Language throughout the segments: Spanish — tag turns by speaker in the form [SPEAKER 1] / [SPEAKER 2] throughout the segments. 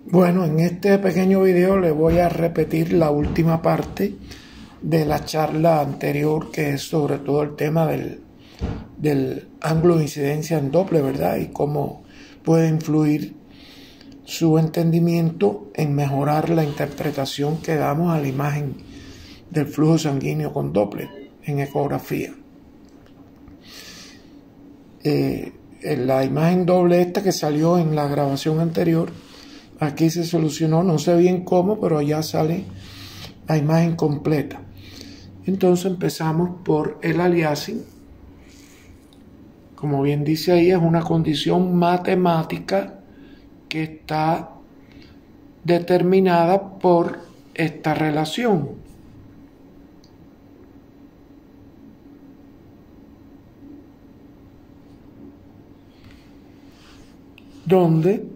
[SPEAKER 1] Bueno, en este pequeño video le voy a repetir la última parte de la charla anterior, que es sobre todo el tema del ángulo de incidencia en Doppler, ¿verdad? Y cómo puede influir su entendimiento en mejorar la interpretación que damos a la imagen del flujo sanguíneo con Doppler en ecografía. La imagen doble esta que salió en la grabación anterior, aquí se solucionó, no sé bien cómo, pero ya sale la imagen completa. Entonces empezamos por el aliasing. Como bien dice ahí, es una condición matemática que está determinada por esta relación. Donde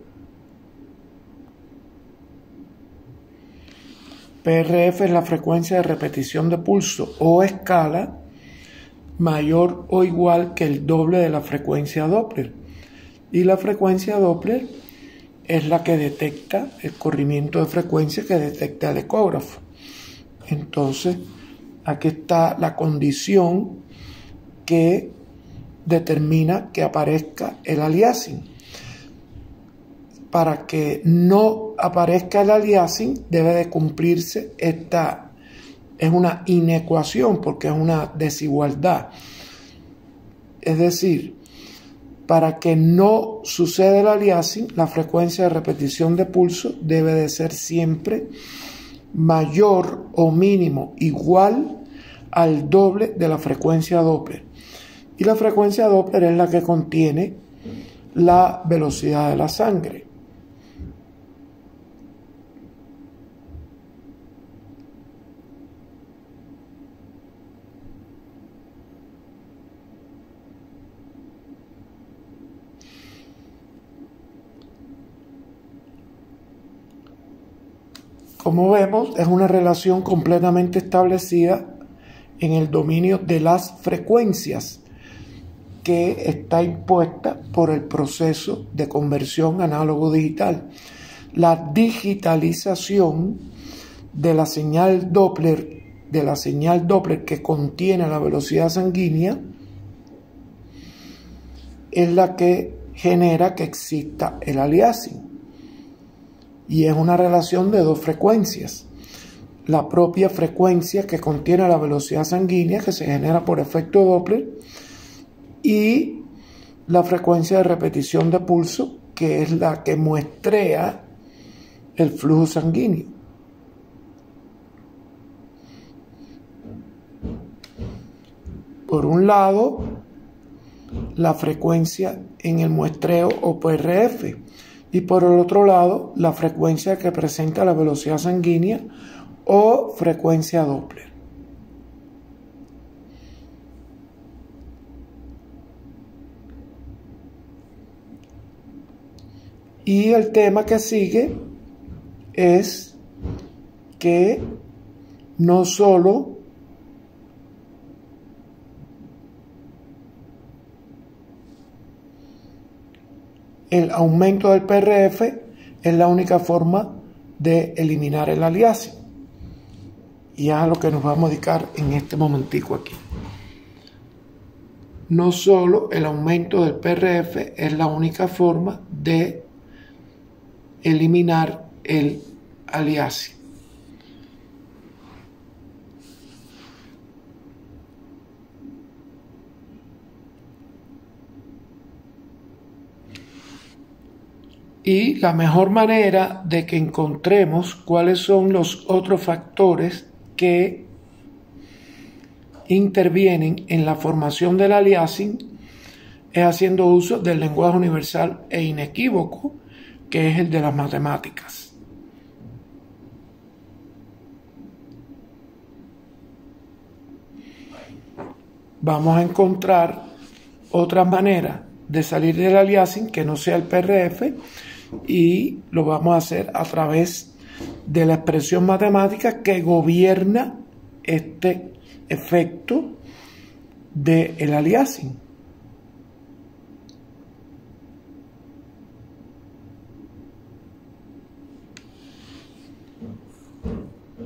[SPEAKER 1] PRF es la frecuencia de repetición de pulso o escala mayor o igual que el doble de la frecuencia Doppler. Y la frecuencia Doppler es la que detecta el corrimiento de frecuencia que detecta el ecógrafo. Entonces, aquí está la condición que determina que aparezca el aliasing. Para que no aparezca el aliasing debe de cumplirse esta, es una inecuación porque es una desigualdad. Es decir, para que no suceda el aliasing, la frecuencia de repetición de pulso debe de ser siempre mayor o mínimo igual al doble de la frecuencia Doppler. Y la frecuencia Doppler es la que contiene la velocidad de la sangre. Como vemos, es una relación completamente establecida en el dominio de las frecuencias que está impuesta por el proceso de conversión análogo-digital. La digitalización de la señal Doppler, que contiene la velocidad sanguínea, es la que genera que exista el aliasing. Y es una relación de dos frecuencias. La propia frecuencia que contiene la velocidad sanguínea que se genera por efecto Doppler y la frecuencia de repetición de pulso que es la que muestrea el flujo sanguíneo. Por un lado, la frecuencia en el muestreo o PRF. Y por el otro lado, la frecuencia que presenta la velocidad sanguínea o frecuencia Doppler. Y el tema que sigue es que no solo el aumento del PRF es la única forma de eliminar el aliasing. Y es a lo que nos vamos a dedicar en este momentico aquí. No solo el aumento del PRF es la única forma de eliminar el aliasing. Y la mejor manera de que encontremos cuáles son los otros factores que intervienen en la formación del aliasing es haciendo uso del lenguaje universal e inequívoco, que es el de las matemáticas. Vamos a encontrar otras maneras de salir del aliasing que no sea el PRF y lo vamos a hacer a través de la expresión matemática que gobierna este efecto del aliasing.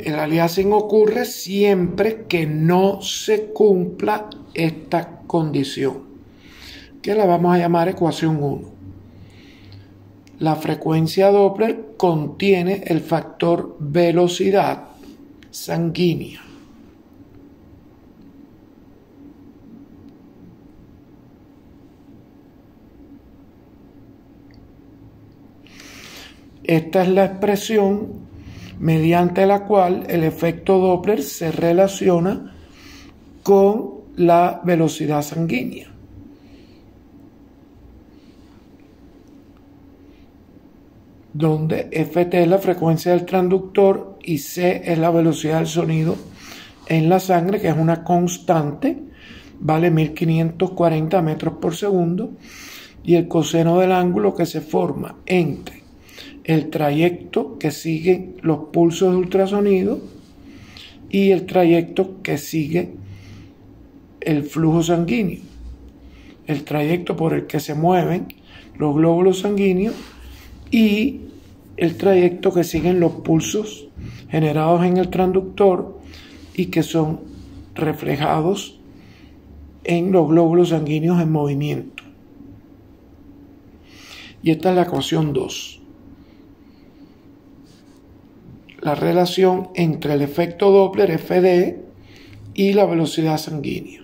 [SPEAKER 1] El aliasing ocurre siempre que no se cumpla esta condición, que la vamos a llamar ecuación 1. La frecuencia Doppler contiene el factor velocidad sanguínea. Esta es la expresión mediante la cual el efecto Doppler se relaciona con la velocidad sanguínea. Donde Ft es la frecuencia del transductor y C es la velocidad del sonido en la sangre, que es una constante, vale 1540 metros por segundo, y el coseno del ángulo que se forma entre el trayecto que siguen los pulsos de ultrasonido y el trayecto que sigue el flujo sanguíneo, el trayecto por el que se mueven los glóbulos sanguíneos y el trayecto que siguen los pulsos generados en el transductor y que son reflejados en los glóbulos sanguíneos en movimiento. Y esta es la ecuación 2. La relación entre el efecto Doppler Fd y la velocidad sanguínea.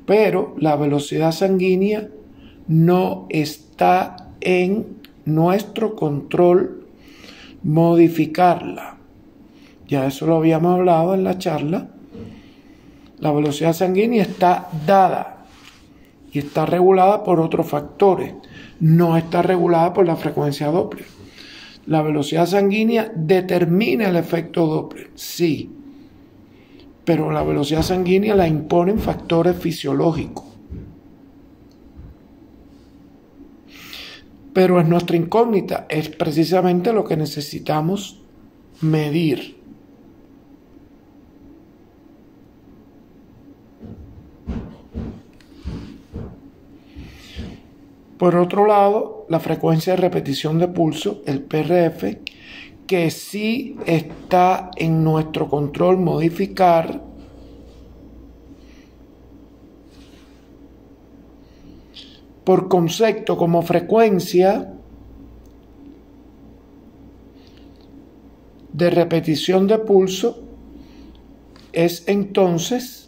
[SPEAKER 1] Pero la velocidad sanguínea no está en nuestro control modificarla. Ya eso lo habíamos hablado en la charla. La velocidad sanguínea está dada y está regulada por otros factores. No está regulada por la frecuencia Doppler. La velocidad sanguínea determina el efecto Doppler, sí, pero la velocidad sanguínea la imponen factores fisiológicos. Pero es nuestra incógnita, es precisamente lo que necesitamos medir. Por otro lado, la frecuencia de repetición de pulso, el PRF, que sí está en nuestro control modificar, por concepto como frecuencia de repetición de pulso, es entonces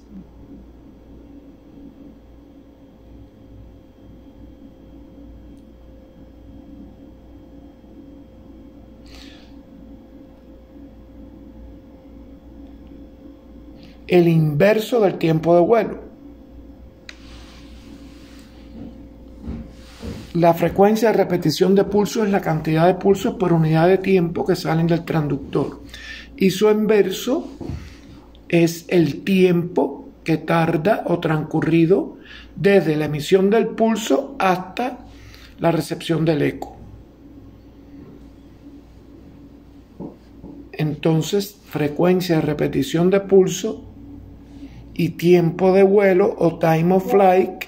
[SPEAKER 1] el inverso del tiempo de vuelo. La frecuencia de repetición de pulso es la cantidad de pulsos por unidad de tiempo que salen del transductor. Y su inverso es el tiempo que tarda o transcurrido desde la emisión del pulso hasta la recepción del eco. Entonces, frecuencia de repetición de pulso y tiempo de vuelo o time of flight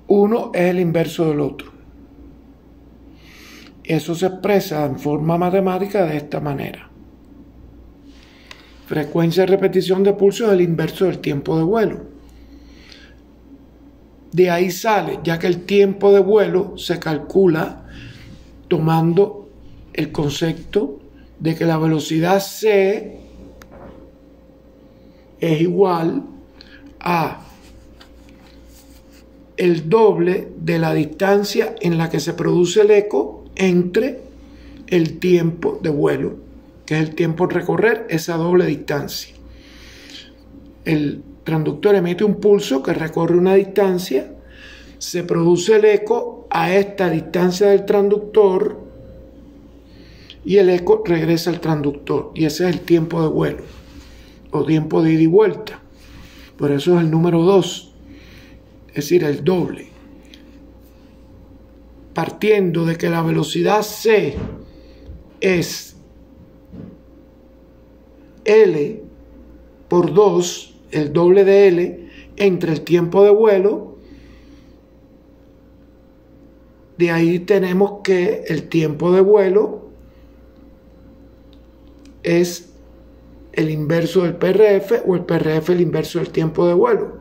[SPEAKER 1] uno es el inverso del otro. Eso se expresa en forma matemática de esta manera. Frecuencia de repetición de pulso es el inverso del tiempo de vuelo. De ahí sale, ya que el tiempo de vuelo se calcula tomando el concepto de que la velocidad c es igual a el doble de la distancia en la que se produce el eco entre el tiempo de vuelo, que es el tiempo en recorrer esa doble distancia. El transductor emite un pulso que recorre una distancia, se produce el eco a esta distancia del transductor y el eco regresa al transductor, y ese es el tiempo de vuelo o tiempo de ida y vuelta. Por eso es el número 2, es decir, el doble. Partiendo de que la velocidad c es L por 2, el doble de L, entre el tiempo de vuelo de ahí tenemos que el tiempo de vuelo es el inverso del PRF o el PRF el inverso del tiempo de vuelo.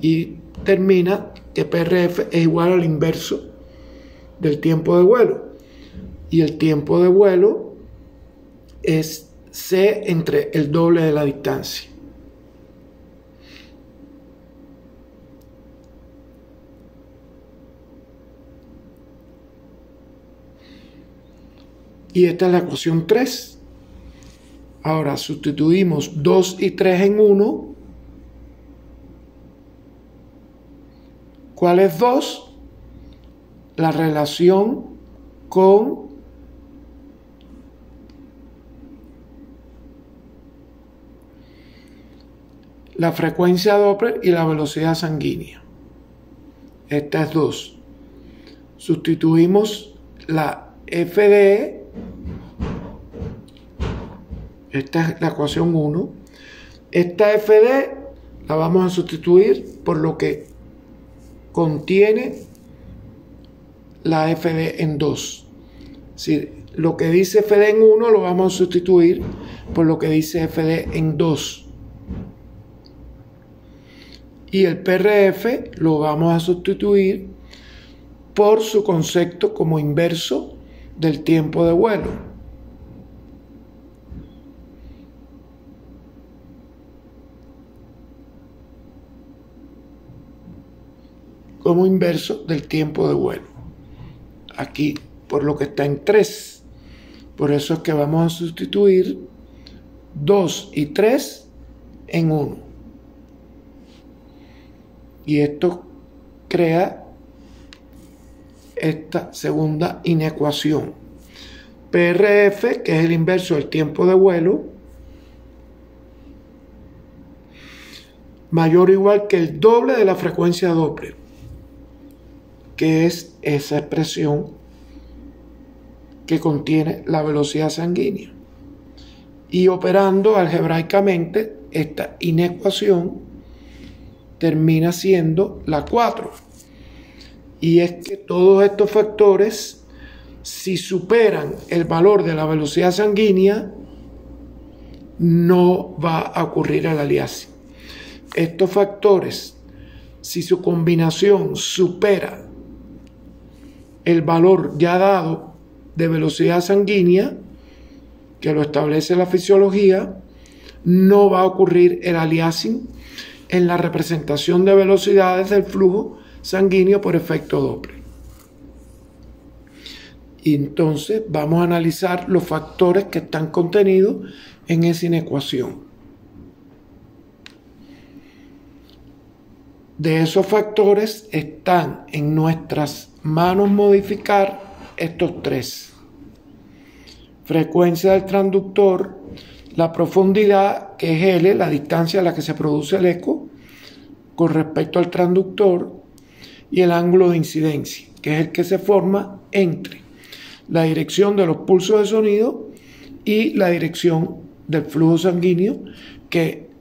[SPEAKER 1] Y termina que PRF es igual al inverso del tiempo de vuelo. Y el tiempo de vuelo es C entre el doble de la distancia. Y esta es la ecuación 3. Ahora sustituimos 2 y 3 en 1. ¿Cuál es 2? La relación con la frecuencia Doppler y la velocidad sanguínea. Esta es 2. Sustituimos la FDE. Esta es la ecuación 1. Esta FD la vamos a sustituir por lo que contiene la FD en 2. Es decir, lo que dice FD en 1 lo vamos a sustituir por lo que dice FD en 2. Y el PRF lo vamos a sustituir por su concepto como inverso del tiempo de vuelo. Como inverso del tiempo de vuelo. Aquí, por lo que está en 3. Por eso es que vamos a sustituir 2 y 3 en 1. Y esto crea esta segunda inecuación. PRF, que es el inverso del tiempo de vuelo, mayor o igual que el doble de la frecuencia Doppler, que es esa expresión que contiene la velocidad sanguínea. Y operando algebraicamente, esta inecuación termina siendo la 4. Y es que todos estos factores, si superan el valor de la velocidad sanguínea, no va a ocurrir el aliasing. Estos factores, si su combinación supera el valor ya dado de velocidad sanguínea, que lo establece la fisiología, no va a ocurrir el aliasing en la representación de velocidades del flujo sanguíneo por efecto Doppler. Y entonces vamos a analizar los factores que están contenidos en esa inecuación. De esos factores están en nuestras manos modificar estos 3. Frecuencia del transductor, la profundidad, que es L, la distancia a la que se produce el eco con respecto al transductor, y el ángulo de incidencia, que es el que se forma entre la dirección de los pulsos de sonido y la dirección del flujo sanguíneo, que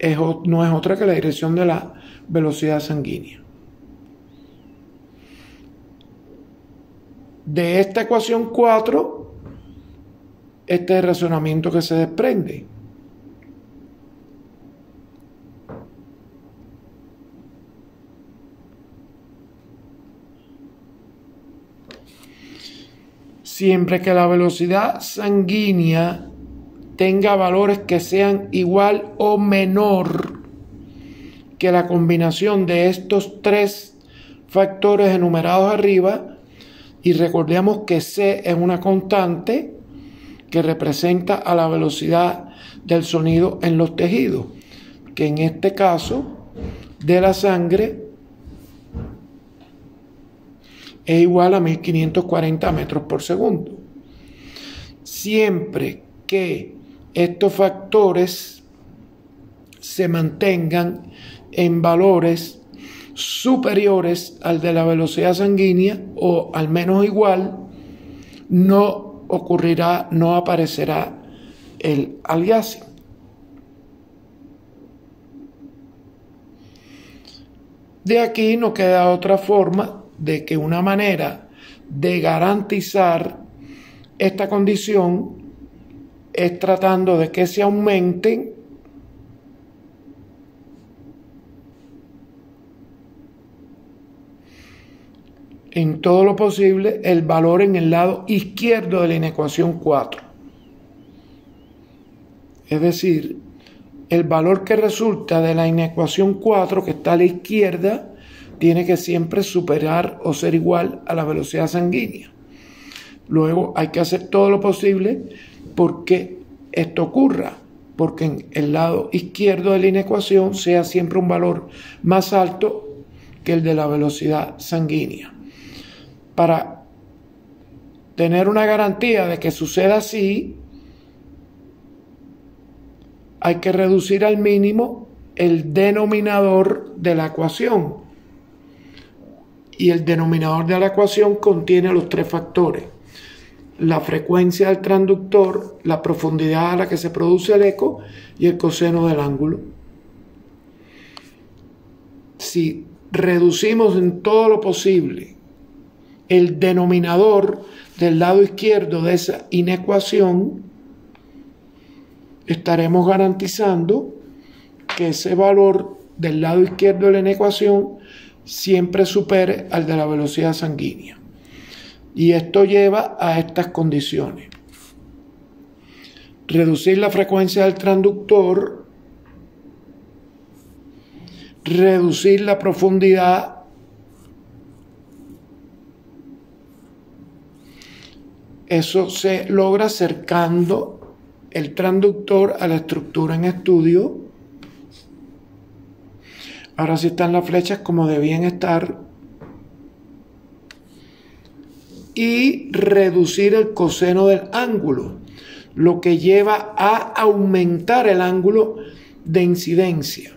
[SPEAKER 1] no es otra que la dirección de la velocidad sanguínea. De esta ecuación 4, este es el razonamiento que se desprende. Siempre que la velocidad sanguínea tenga valores que sean igual o menor que la combinación de estos 3 factores enumerados arriba, y recordemos que C es una constante que representa a la velocidad del sonido en los tejidos, que en este caso de la sangre es igual a 1540 metros por segundo. Siempre que estos factores se mantengan en valores superiores al de la velocidad sanguínea o al menos igual, no ocurrirá, no aparecerá el aliasing. De aquí no queda otra forma de que una manera de garantizar esta condición es tratando de que se aumenten en todo lo posible el valor en el lado izquierdo de la inecuación 4. Es decir, el valor que resulta de la inecuación 4 que está a la izquierda tiene que siempre superar o ser igual a la velocidad sanguínea. Luego hay que hacer todo lo posible porque esto ocurra, porque en el lado izquierdo de la inecuación sea siempre un valor más alto que el de la velocidad sanguínea. Para tener una garantía de que suceda así, hay que reducir al mínimo el denominador de la ecuación. Y el denominador de la ecuación contiene los tres factores: la frecuencia del transductor, la profundidad a la que se produce el eco y el coseno del ángulo. Si reducimos en todo lo posible el denominador del lado izquierdo de esa inecuación, estaremos garantizando que ese valor del lado izquierdo de la inecuación siempre supere al de la velocidad sanguínea. Y esto lleva a estas condiciones: reducir la frecuencia del transductor, reducir la profundidad, eso se logra acercando el transductor a la estructura en estudio. Ahora sí están las flechas como debían estar. Y reducir el coseno del ángulo, lo que lleva a aumentar el ángulo de incidencia,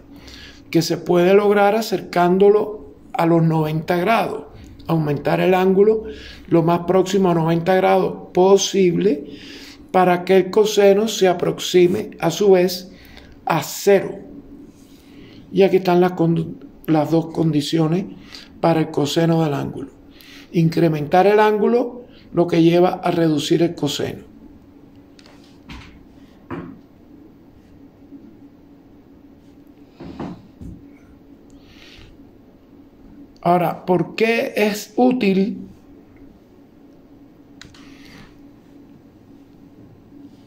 [SPEAKER 1] que se puede lograr acercándolo a los 90 grados. Aumentar el ángulo lo más próximo a 90 grados posible para que el coseno se aproxime a su vez a 0. Y aquí están las dos condiciones para el coseno del ángulo: incrementar el ángulo, lo que lleva a reducir el coseno. Ahora, ¿por qué es útil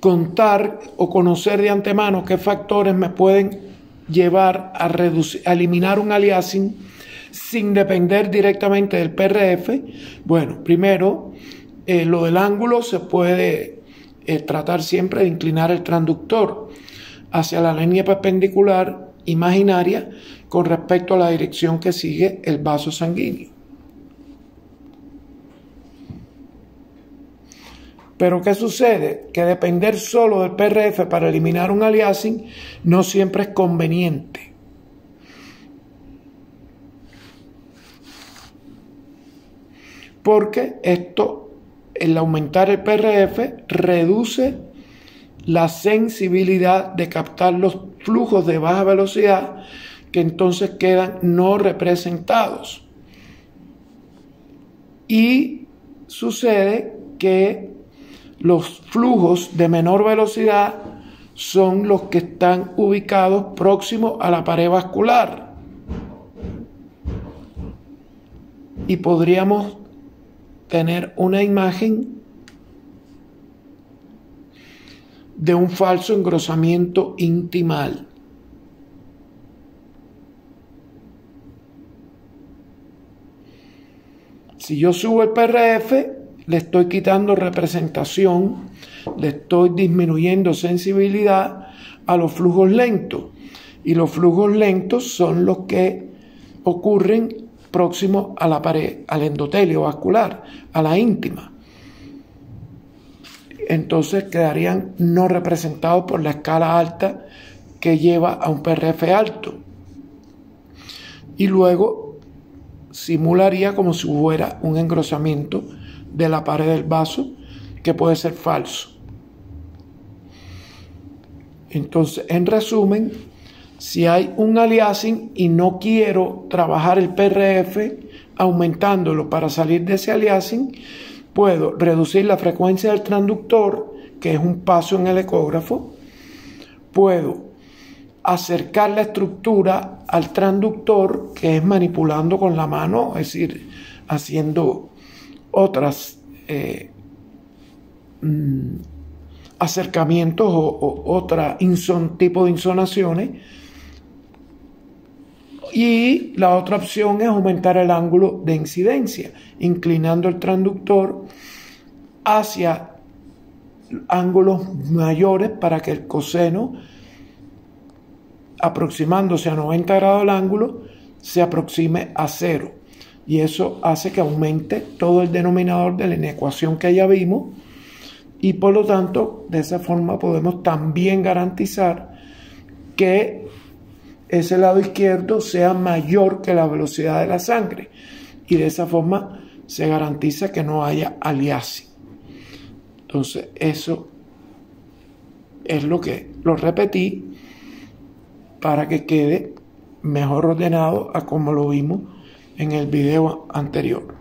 [SPEAKER 1] contar o conocer de antemano qué factores me pueden llevar a eliminar un aliasing sin depender directamente del PRF? Bueno, primero, lo del ángulo se puede tratar siempre de inclinar el transductor hacia la línea perpendicular imaginaria con respecto a la dirección que sigue el vaso sanguíneo. Pero ¿qué sucede? Que depender solo del PRF para eliminar un aliasing no siempre es conveniente. Porque el aumentar el PRF reduce la sensibilidad de captar los flujos de baja velocidad, que entonces quedan no representados. Y sucede que los flujos de menor velocidad son los que están ubicados próximos a la pared vascular. Y podríamos tener una imagen de un falso engrosamiento intimal. Si yo subo el PRF, le estoy quitando representación, le estoy disminuyendo sensibilidad a los flujos lentos. Y los flujos lentos son los que ocurren próximos a la pared, al endotelio vascular, a la íntima. Entonces quedarían no representados por la escala alta que lleva a un PRF alto. Y luego simularía como si hubiera un engrosamiento de la pared del vaso, que puede ser falso. Entonces, en resumen, si hay un aliasing y no quiero trabajar el PRF aumentándolo para salir de ese aliasing, puedo reducir la frecuencia del transductor, que es un paso en el ecógrafo. Puedo acercar la estructura al transductor, que es manipulando con la mano, es decir, haciendo otras acercamientos o otro tipo de insonaciones. Y la otra opción es aumentar el ángulo de incidencia, inclinando el transductor hacia ángulos mayores para que el coseno, aproximándose a 90 grados el ángulo, se aproxime a 0. Y eso hace que aumente todo el denominador de la inecuación que ya vimos. Y por lo tanto, de esa forma podemos también garantizar que ese lado izquierdo sea mayor que la velocidad de la sangre. Y de esa forma se garantiza que no haya aliasing. Entonces, eso es lo que lo repetí para que quede mejor ordenado a como lo vimos en el video anterior.